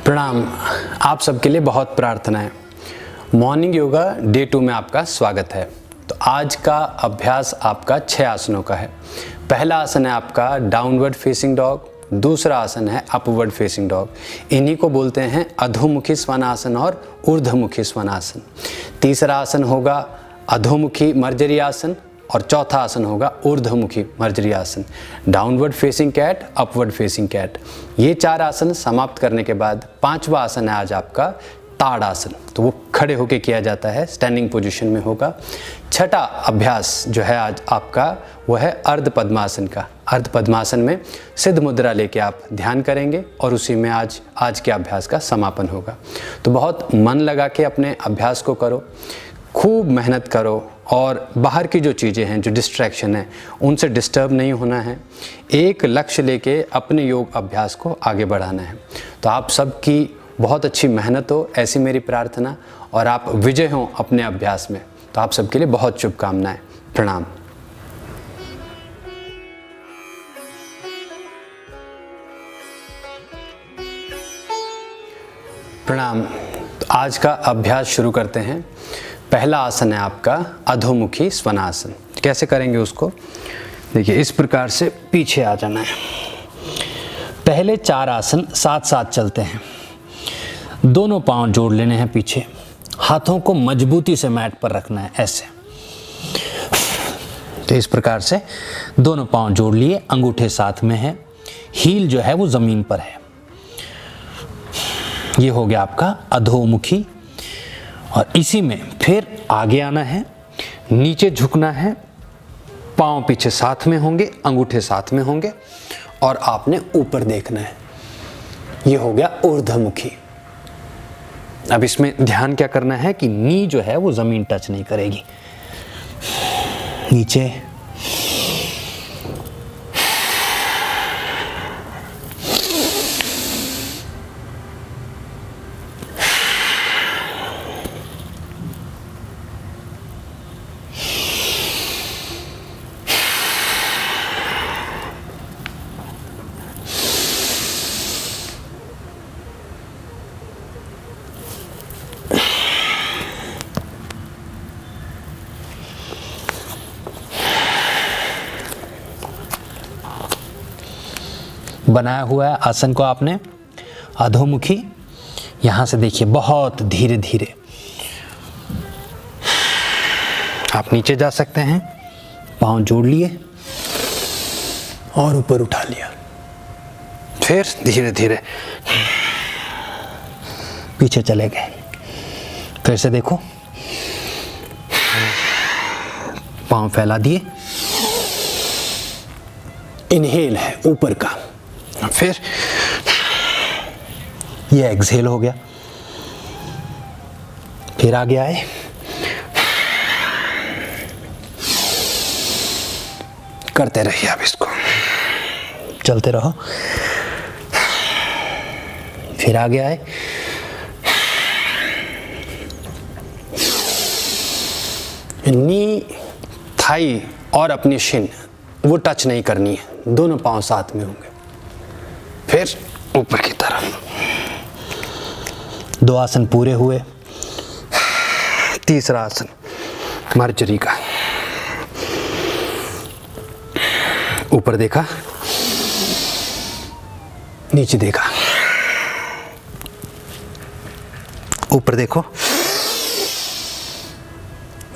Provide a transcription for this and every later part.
प्रणाम। आप सबके लिए बहुत प्रार्थनाएं। मॉर्निंग योगा डे 2 में आपका स्वागत है। तो आज का अभ्यास आपका 6 आसनों का है। पहला आसन है आपका डाउनवर्ड फेसिंग डॉग, दूसरा आसन है अपवर्ड फेसिंग डॉग। इन्हीं को बोलते हैं अधोमुखी स्वनासन और ऊर्ध्वमुखी स्वनासन। तीसरा आसन होगा अधोमुखी मर्जरी आसन और चौथा आसन होगा ऊर्ध्वमुखी मर्जरी आसन। Downward facing cat, upward facing cat. ये 4 आसन समाप्त करने के बाद 5वां आसन है आज आपका ताड़ आसन। तो वो खड़े होके किया जाता है, स्टैंडिंग पोजीशन में होगा। छठा अभ्यास जो है आज आपका वो है अर्ध पद्मासन का। अर्ध पद्मासन में सिद्ध मुद्रा लेके आप ध्यान करेंगे और उसी में आज के अभ्यास का समापन होगा। तो बहुत मन लगा के अपने अभ्यास को करो, खूब मेहनत करो और बाहर की जो चीज़ें हैं, जो डिस्ट्रैक्शन है, उनसे डिस्टर्ब नहीं होना है। एक लक्ष्य लेके अपने योग अभ्यास को आगे बढ़ाना है। तो आप सबकी बहुत अच्छी मेहनत हो, ऐसी मेरी प्रार्थना, और आप विजय हों अपने अभ्यास में। तो आप सबके लिए बहुत शुभकामनाएं। प्रणाम। प्रणाम। तो आज का अभ्यास शुरू करते हैं। पहला आसन है आपका अधोमुखी स्वनासन। कैसे करेंगे उसको देखिए, इस प्रकार से पीछे आ जाना है। पहले 4 आसन साथ साथ चलते हैं। दोनों पांव जोड़ लेने हैं पीछे, हाथों को मजबूती से मैट पर रखना है ऐसे। तो इस प्रकार से दोनों पांव जोड़ लिए, अंगूठे साथ में है, हील जो है वो जमीन पर है। ये हो गया आपका अधोमुखी। और इसी में फिर आगे आना है, नीचे झुकना है, पांव पीछे साथ में होंगे, अंगूठे साथ में होंगे और आपने ऊपर देखना है। ये हो गया ऊर्ध्वमुखी। अब इसमें ध्यान क्या करना है कि नी जो है वो जमीन टच नहीं करेगी। नीचे, बनाया हुआ है आसन को आपने अधोमुखी। यहां से देखिए बहुत धीरे धीरे आप नीचे जा सकते हैं। पांव जोड़ लिए और ऊपर उठा लिया, फिर धीरे धीरे पीछे चले गए। फिर से देखो, पांव फैला दिए, इनहेल है ऊपर का, फिर ये एक्सहेल हो गया। फिर आगे आए, करते रहिए आप इसको, चलते रहो। फिर आगे आए, नी, थाई और अपनी शिन वो टच नहीं करनी है, दोनों पांव साथ में होंगे। फिर ऊपर की तरफ। 2 आसन पूरे हुए। तीसरा आसन मर्जरी का। ऊपर देखा, नीचे देखा, ऊपर देखो,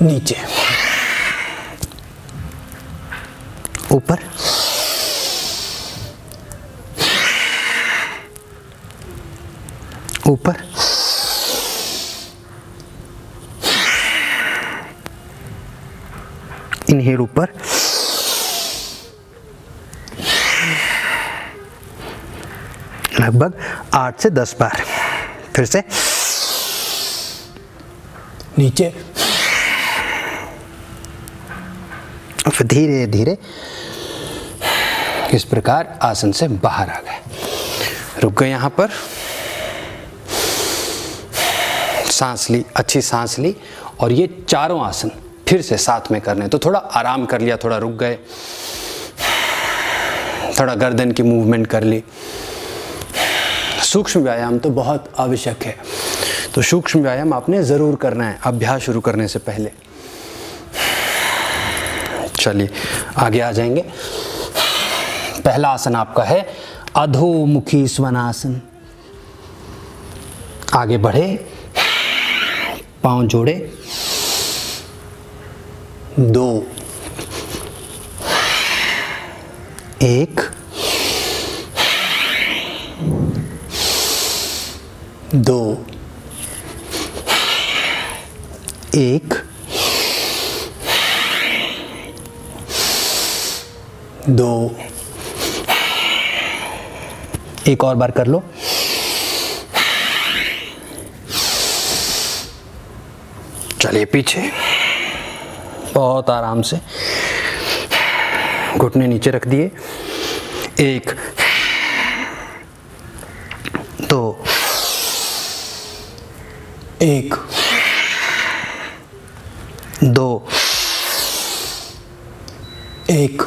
नीचे, ऊपर, ऊपर, इनहेल ऊपर, लगभग 8 से 10 बार। फिर से नीचे, और फिर धीरे धीरे इस प्रकार आसन से बाहर आ गए। रुक गए यहां पर, सांस ली, अच्छी सांस ली, और ये चारों आसन फिर से साथ में करने। तो थोड़ा आराम कर लिया, थोड़ा रुक गए, थोड़ा गर्दन की मूवमेंट कर ली, सूक्ष्म व्यायाम तो बहुत आवश्यक है, तो सूक्ष्म व्यायाम आपने ज़रूर करना है अभ्यास शुरू करने से पहले। चलिए आगे आ जाएंगे। पहला आसन आपका है अधोमुखी स्वनासन। आगे बढ़े, पांव जोड़े, 2 1 2 1 2। एक और बार कर लो। चलिए पीछे, बहुत आराम से घुटने नीचे रख दिए। 1 2 1 2 1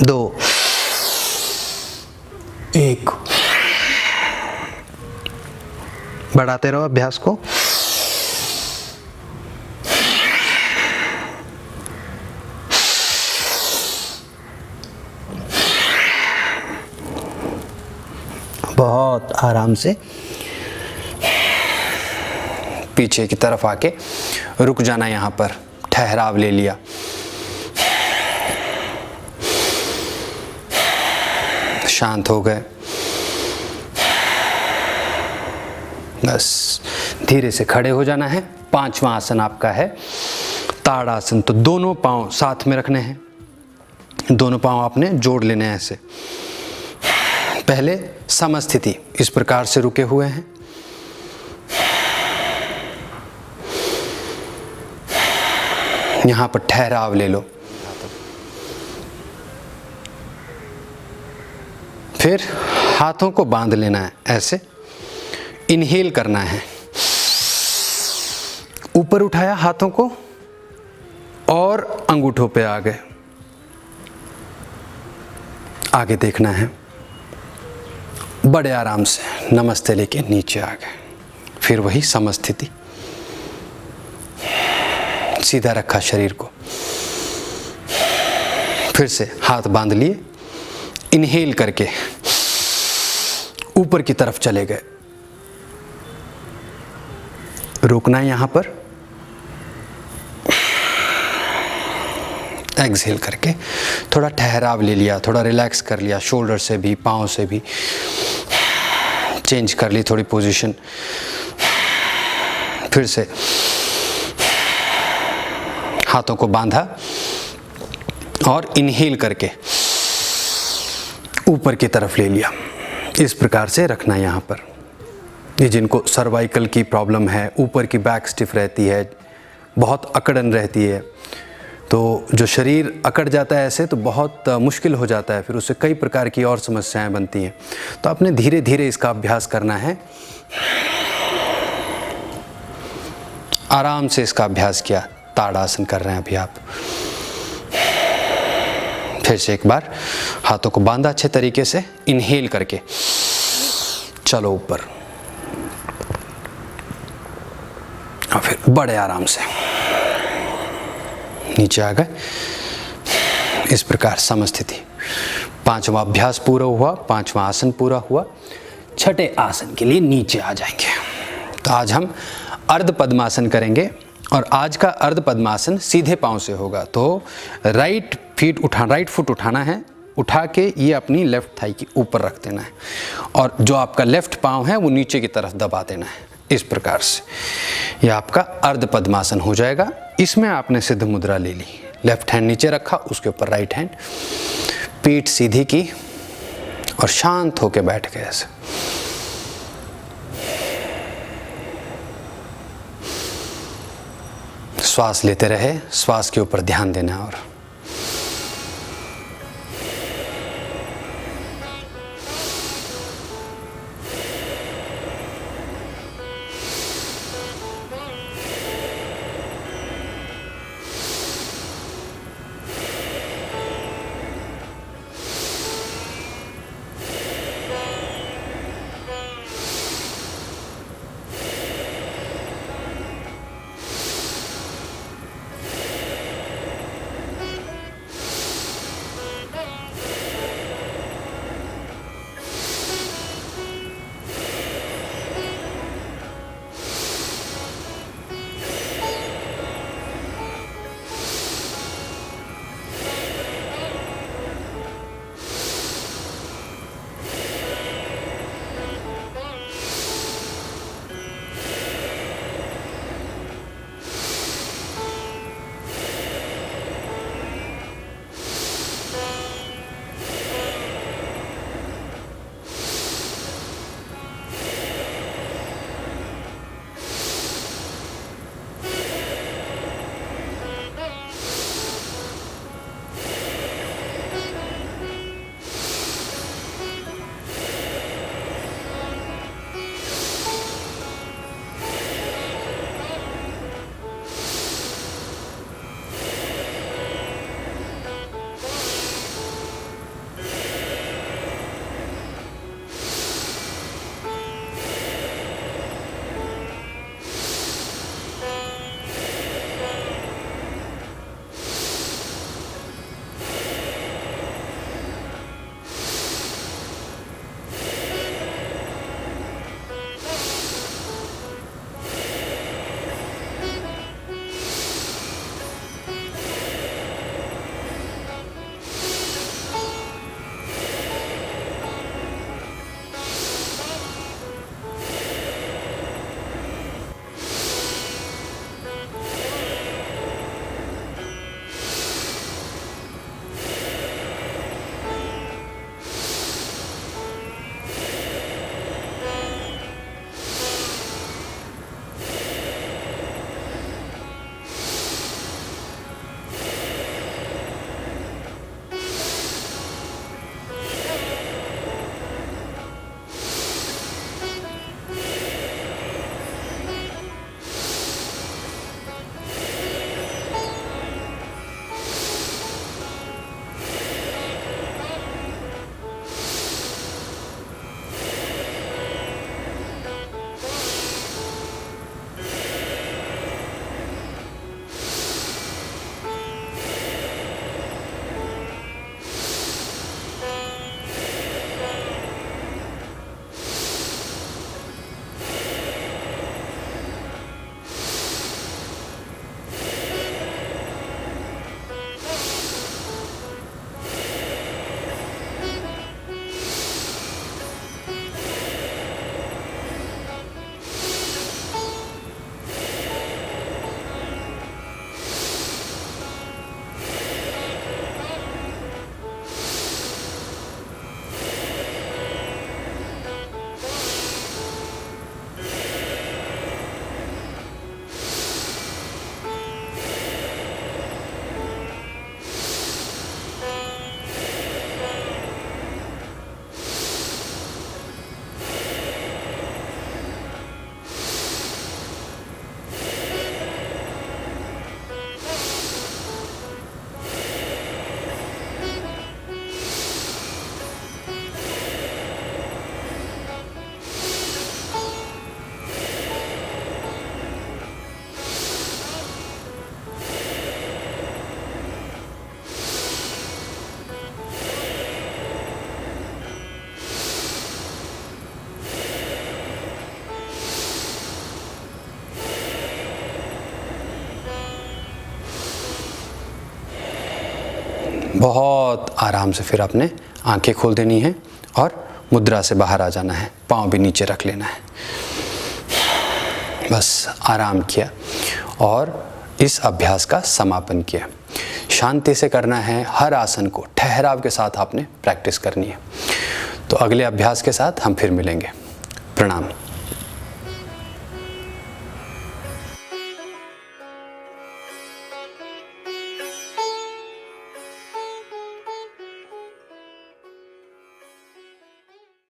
2 1। बढ़ाते रहो अभ्यास को। बहुत आराम से पीछे की तरफ आके रुक जाना, यहाँ पर ठहराव ले लिया। शांत हो गए, बस धीरे से खड़े हो जाना है। 5वां आसन आपका है ताड़ासन। तो दोनों पांव साथ में रखने हैं, दोनों पांव आपने जोड़ लेने हैं ऐसे। पहले समस्थिति, इस प्रकार से रुके हुए हैं। यहां पर ठहराव ले लो। फिर हाथों को बांध लेना है ऐसे, इनहेल करना है। ऊपर उठाया हाथों को और अंगूठों पे आ गए। आगे देखना है, बड़े आराम से नमस्ते लेके नीचे आ गए। फिर वही समस्थिति, सीधा रखा शरीर को। फिर से हाथ बांध लिए, इनहेल करके ऊपर की तरफ चले गए। रुकना है यहां पर, एक्सहेल करके थोड़ा ठहराव ले लिया, थोड़ा रिलैक्स कर लिया, शोल्डर से भी पाँव से भी चेंज कर ली थोड़ी पोजीशन। फिर से हाथों को बांधा और इनहेल करके ऊपर की तरफ ले लिया। इस प्रकार से रखना यहाँ पर। ये जिनको सर्वाइकल की प्रॉब्लम है, ऊपर की बैक स्टिफ रहती है, बहुत अकड़न रहती है, तो जो शरीर अकड़ जाता है ऐसे तो बहुत मुश्किल हो जाता है, फिर उससे कई प्रकार की और समस्याएं बनती हैं। तो आपने धीरे धीरे इसका अभ्यास करना है। आराम से इसका अभ्यास किया। ताड़ासन कर रहे हैं अभी आप। फिर से एक बार हाथों को बांधा अच्छे तरीके से, इनहेल करके चलो ऊपर और फिर बड़े आराम से नीचे आ गए। इस प्रकार समस्थिति। 5वां अभ्यास पूरा हुआ, 5वां आसन पूरा हुआ। छठे आसन के लिए नीचे आ जाएंगे। तो आज हम अर्ध पद्मासन करेंगे और आज का अर्ध पद्मासन सीधे पांव से होगा। तो राइट फुट उठाना है, उठा के ये अपनी लेफ्ट थाई के ऊपर रख देना है और जो आपका लेफ्ट पांव है वो नीचे की तरफ दबा देना है। इस प्रकार से ये आपका अर्ध पद्मासन हो जाएगा। इसमें आपने सिद्ध मुद्रा ले ली, लेफ्ट हैंड नीचे रखा, उसके ऊपर राइट हैंड, पीठ सीधी की और शांत होकर बैठ गए ऐसे। श्वास लेते रहे, श्वास के ऊपर ध्यान देना। और बहुत आराम से फिर आपने आंखें खोल देनी है और मुद्रा से बाहर आ जाना है, पाँव भी नीचे रख लेना है। बस आराम किया और इस अभ्यास का समापन किया। शांति से करना है, हर आसन को ठहराव के साथ आपने प्रैक्टिस करनी है। तो अगले अभ्यास के साथ हम फिर मिलेंगे। प्रणाम।